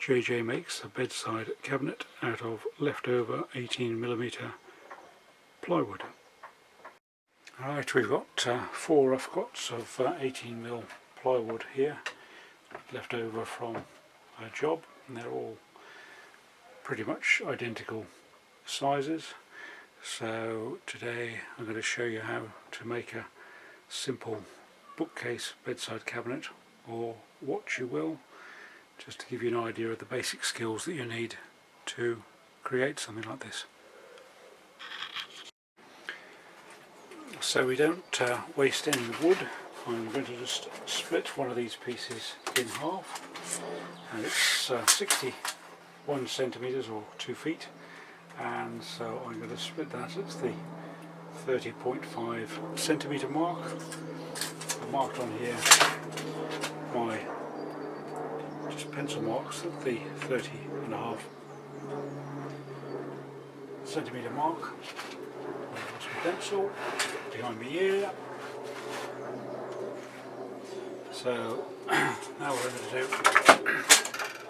JJ makes a bedside cabinet out of leftover 18mm plywood. Alright, we've got 4 rough cuts of 18mm plywood here, left over from a job, and they're all pretty much identical sizes. So today I'm going to show you how to make a simple bookcase bedside cabinet, or what you will, just to give you an idea of the basic skills that you need to create something like this. So we don't waste any wood. I'm going to just split one of these pieces in half, and it's 61 centimeters or 2 feet, and so I'm going to split that at the 30.5 centimeter mark. I've marked on here my just pencil marks at the 30.5 centimeter mark. I've got some pencil behind me here. So now what I'm going to do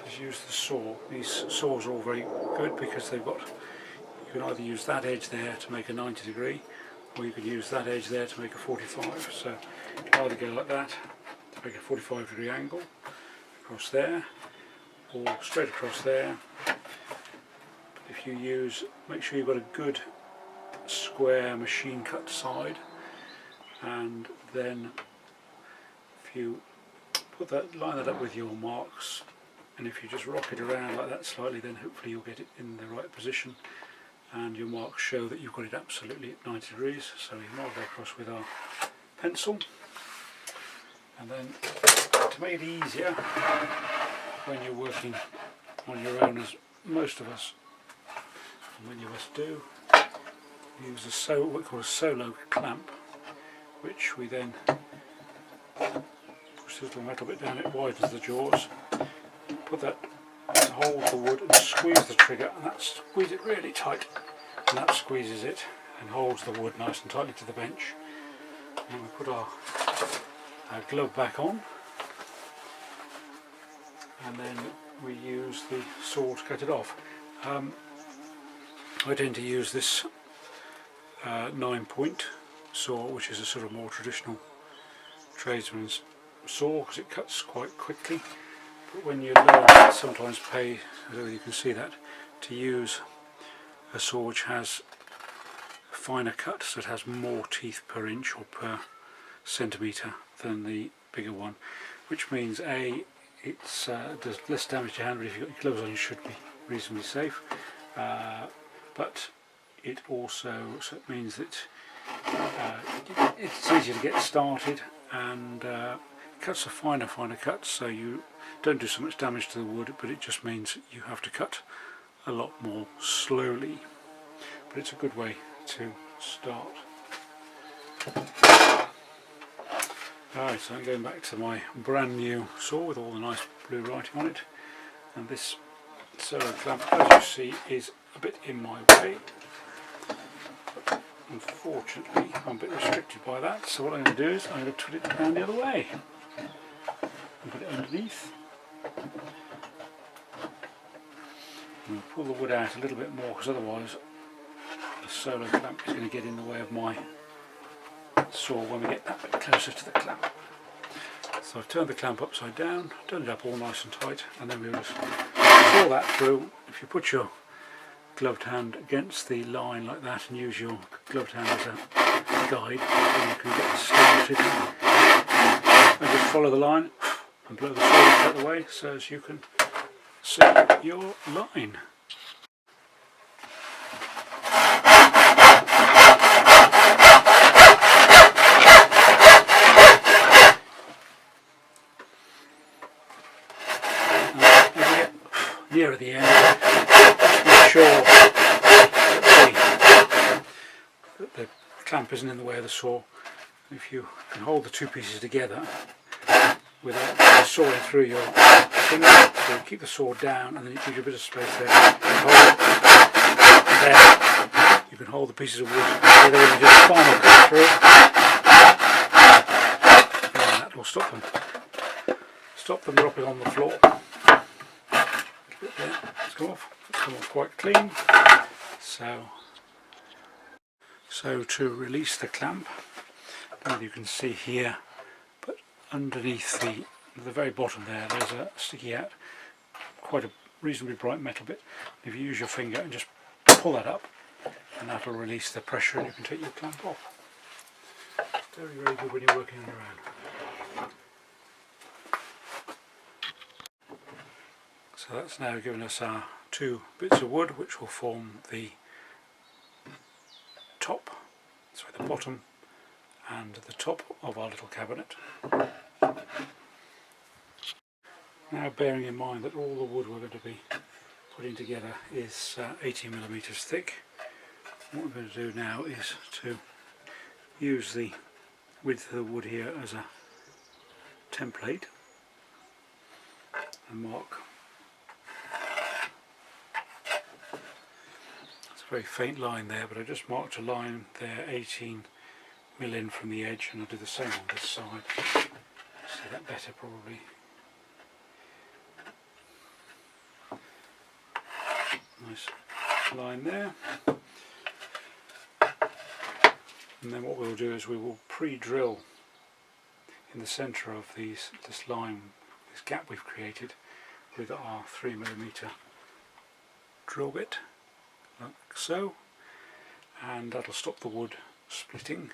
is use the saw. These saws are all very good because they've got, you can either use that edge there to make a 90 degree, or you can use that edge there to make a 45. So you can either go like that to make a 45 degree angle across there, or straight across there. But if you use, make sure you've got a good square machine cut side, and then if you put that, line that up with your marks, and if you just rock it around like that slightly, then hopefully you'll get it in the right position, and your marks show that you've got it absolutely at 90 degrees. So we mark that across with our pencil, and then to make it easier when you're working on your own, as most of us, and many of us do, use what we call a solo clamp, which we then push this little metal bit down, it widens the jaws, put that to hold the wood and squeeze the trigger, and that squeeze it really tight, and that squeezes it and holds the wood nice and tightly to the bench. And we put our glove back on, and then we use the saw to cut it off. I tend to use this 9-point saw, which is a sort of more traditional tradesman's saw, because it cuts quite quickly. But when you learn, it sometimes pay, as you can see that, to use a saw which has a finer cut, so it has more teeth per inch or per centimetre than the bigger one, which means A, it does less damage to your hand, but if you've got your gloves on you should be reasonably safe, but it also means that it's easier to get started, and cuts are finer cuts, so you don't do so much damage to the wood, but it just means you have to cut a lot more slowly. But it's a good way to start. Alright, so I'm going back to my brand new saw with all the nice blue writing on it, and this solo clamp, as you see, is a bit in my way. Unfortunately, I'm a bit restricted by that, so what I'm going to do is I'm going to put it down the other way and put it underneath. I'm going to pull the wood out a little bit more, because otherwise the solo clamp is going to get in the way of my saw when we get that bit closer to the clamp. So I've turned the clamp upside down, done it up all nice and tight, and then we'll just pull that through. If you put your gloved hand against the line like that and use your gloved hand as a guide, then you can get started and just follow the line and blow the saw out of the way so as you can see your line. As you get nearer the end, just make sure that the clamp isn't in the way of the saw. If you can hold the two pieces together without sawing through your finger, so keep the saw down, and then it gives you a bit of space there. There, you can hold the pieces of wood together when you do the final cut through, and that will stop them dropping on the floor. come off. It's come off quite clean. So to release the clamp, you can see here, but underneath the very bottom there's a sticky out, quite a reasonably bright metal bit. If you use your finger and just pull that up, and that will release the pressure, and you can take your clamp off. Very, very good when you're working on your own. So that's now given us our two bits of wood which will form the top, sorry, the bottom and the top of our little cabinet. Now, bearing in mind that all the wood we're going to be putting together is 18mm thick, what we're going to do now is to use the width of the wood here as a template and mark. It's a very faint line there, but I just marked a line there 18mm in from the edge, and I'll do the same on this side. See that better probably. Nice line there. And then what we'll do is we will pre-drill in the centre of this line, this gap we've created, with our 3mm drill bit, like so, and that'll stop the wood splitting.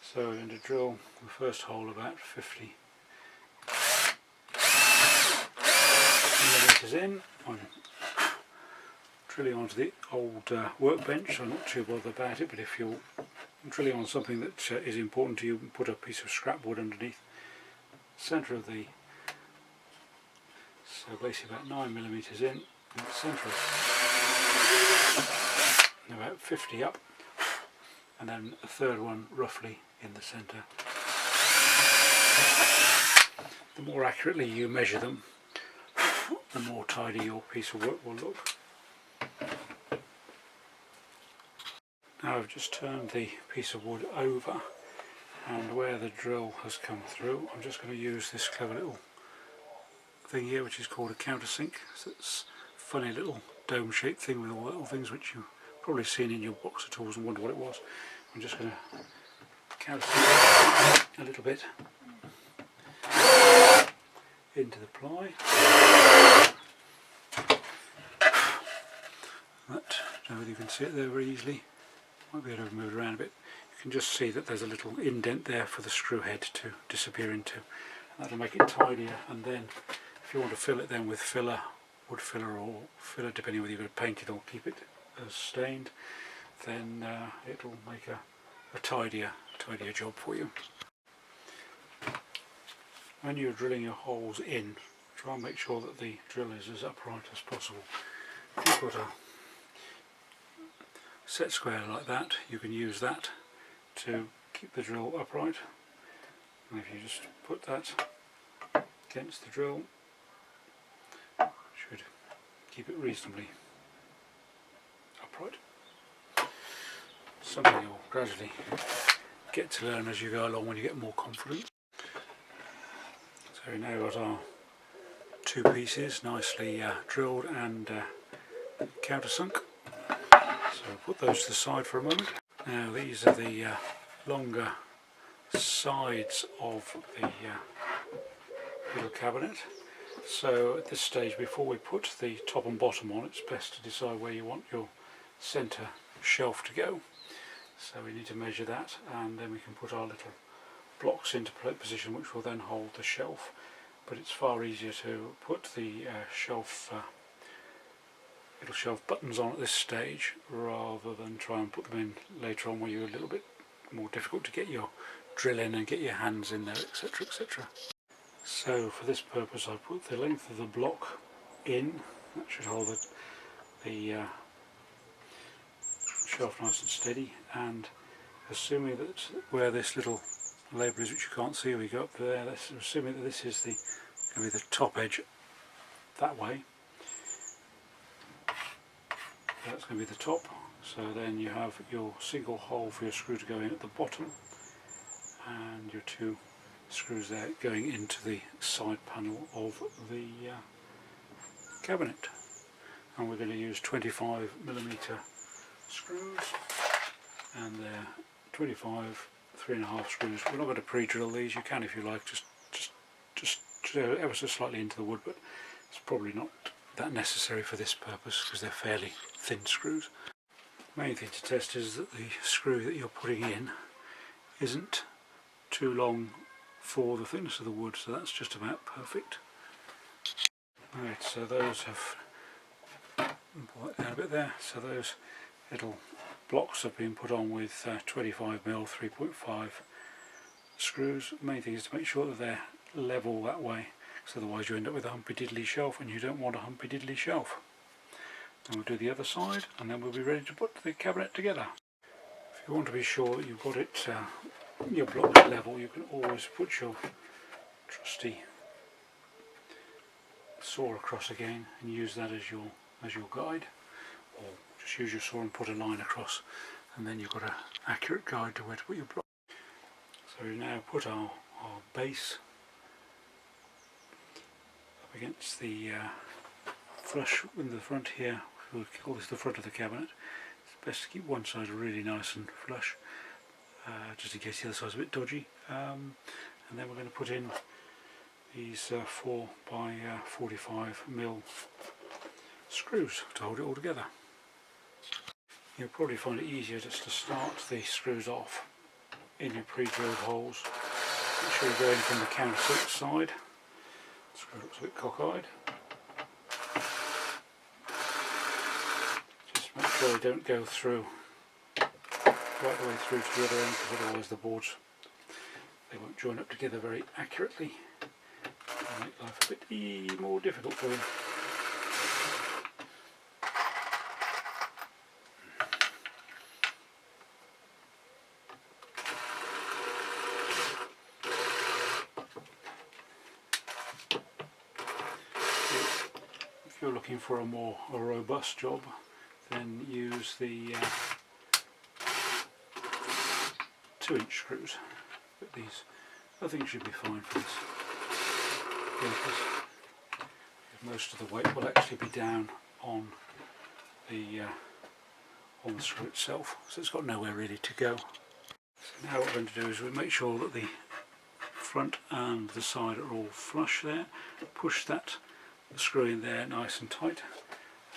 So we're going to drill the first hole about 50 millimetres in. I'm drilling onto the old workbench, so I'm not too bothered about it, but if you're drilling on something that is important to you, put a piece of scrap wood underneath the centre of the, so basically about 9mm in the centre, and about 50 up, and then a third one roughly in the centre. The more accurately you measure them, the more tidy your piece of work will look. Now I've just turned the piece of wood over, and where the drill has come through, I'm just going to use this clever little thing here which is called a countersink. So it's a funny little dome shaped thing with all the little things which you've probably seen in your box of tools and wonder what it was. I'm just going to countersink a little bit into the ply. That, I don't know whether you can see it there very easily. Might be able to move it around a bit. You can just see that there's a little indent there for the screw head to disappear into. And that'll make it tidier, and then if you want to fill it then with filler, wood filler or filler, depending whether you're going to paint it or keep it as stained, then it'll make a tidier job for you. When you're drilling your holes in, try and make sure that the drill is as upright as possible. If you've got a set square like that, you can use that to keep the drill upright, and if you just put that against the drill, should keep it reasonably upright. Something you'll gradually get to learn as you go along when you get more confident. So we now got our two pieces nicely drilled and countersunk. So we'll put those to the side for a moment. Now these are the longer sides of the little cabinet. So at this stage, before we put the top and bottom on, it's best to decide where you want your centre shelf to go. So we need to measure that, and then we can put our little blocks into position which will then hold the shelf. But it's far easier to put the little shelf buttons on at this stage rather than try and put them in later on where you're a little bit more difficult to get your drill in and get your hands in there, etc, etc. So for this purpose I put the length of the block in. That should hold the shelf nice and steady, and assuming that where this little label is, which you can't see, we go up there, assuming that this is going to be the top edge that way, that's going to be the top. So then you have your single hole for your screw to go in at the bottom, and your two screws there going into the side panel of the cabinet. And we're going to use 25mm screws, and they're 25 3.5 screws. We're not going to pre-drill these. You can, if you like, just ever so slightly into the wood, but it's probably not that necessary for this purpose because they're fairly thin screws. Main thing to test is that the screw that you're putting in isn't too long for the thickness of the wood, so that's just about perfect. Right, so those have pull that down a bit there. So those little blocks have been put on with 25mm 3.5 screws. The main thing is to make sure that they're level that way, because otherwise you end up with a humpy diddly shelf, and you don't want a humpy diddly shelf. And we'll do the other side, and then we'll be ready to put the cabinet together. If you want to be sure that you've got it your blocks level, you can always put your trusty saw across again and use that as your guide, or just use your saw and put a line across, and then you've got an accurate guide to where to put your block. So we now put our base up against the flush in the front here. We'll call this the front of the cabinet. It's best to keep one side really nice and flush, just in case the other side's a bit dodgy. And then we're going to put in these 4x45mm screws to hold it all together. You'll probably find it easier just to start the screws off in your pre-drilled holes. Make sure you're going from the countersink side. The screw looks a bit cockeyed. Just make sure they don't go through right the way through to the other end, because otherwise the boards, they won't join up together very accurately. It'll make life a bit more difficult for you. If you're looking for a robust job, then use the 2-inch screws. But these, I think, should be fine for this purpose. Most of the weight will actually be down on the screw itself, so it's got nowhere really to go. So now what we're going to do is we'll make sure that the front and the side are all flush there. Push that screw in there nice and tight,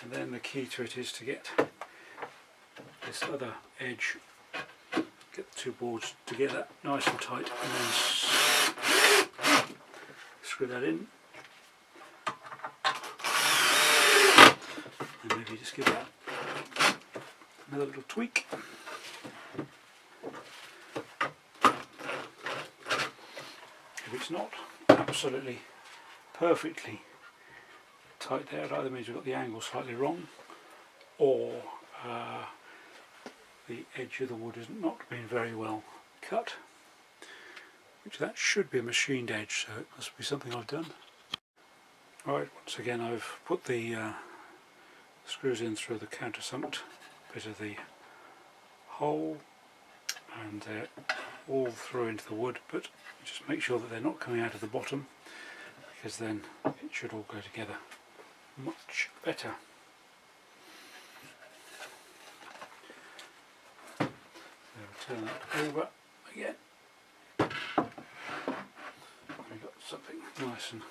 and then the key to it is to get this other edge, get the two boards together nice and tight, and then screw that in, and maybe just give that another little tweak. If it's not absolutely perfectly tight there, it either means we've got the angle slightly wrong, or the edge of the wood has not been very well cut, which that should be a machined edge, so it must be something I've done. Alright, once again I've put the screws in through the countersunked bit of the hole, and they're all through into the wood, but just make sure that they're not coming out of the bottom, because then it should all go together much better. So we'll turn that over again. We've got something nice and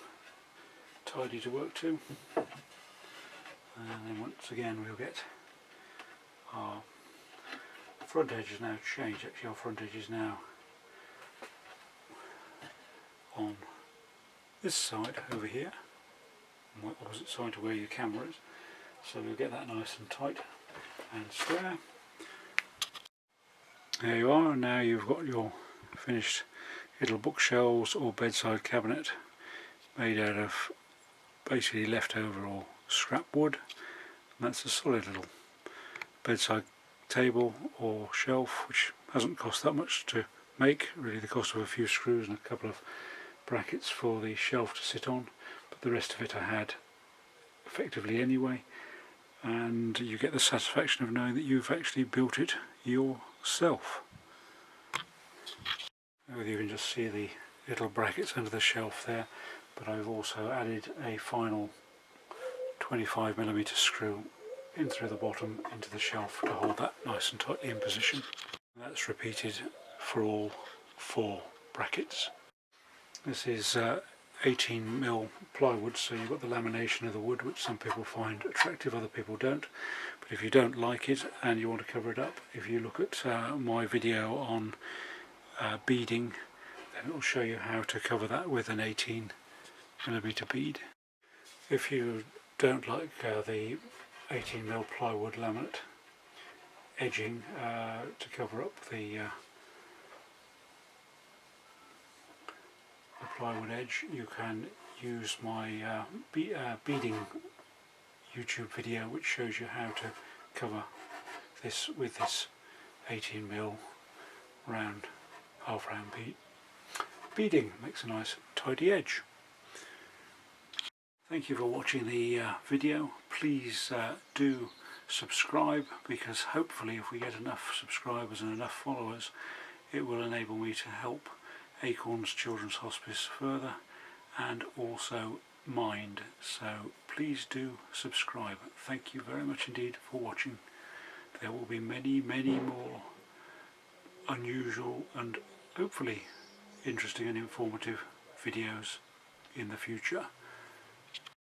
tidy to work to, and then once again we'll get our front edge is now changed. Actually, our front edge is now on this side over here, on the opposite side to where your camera is, so we'll get that nice and tight and square. There you are, and now you've got your finished little bookshelves or bedside cabinet made out of basically leftover or scrap wood. And that's a solid little bedside table or shelf, which hasn't cost that much to make, really the cost of a few screws and a couple of brackets for the shelf to sit on, but the rest of it I had effectively anyway, and you get the satisfaction of knowing that you've actually built it yourself. You can just see the little brackets under the shelf there, but I've also added a final 25mm screw in through the bottom into the shelf to hold that nice and tightly in position. That's repeated for all 4 brackets. This is 18mm plywood, so you've got the lamination of the wood, which some people find attractive, other people don't. But if you don't like it and you want to cover it up, if you look at my video on beading, then it will show you how to cover that with an 18mm bead. If you don't like the 18mm plywood laminate edging to cover up the plywood edge, you can use my beading YouTube video, which shows you how to cover this with this 18mm round, half round bead. Beading makes a nice tidy edge. Thank you for watching the video. Please do subscribe, because hopefully if we get enough subscribers and enough followers, it will enable me to help Acorns Children's Hospice further, and also Mind. So please do subscribe. Thank you very much indeed for watching. There will be many more unusual and hopefully interesting and informative videos in the future.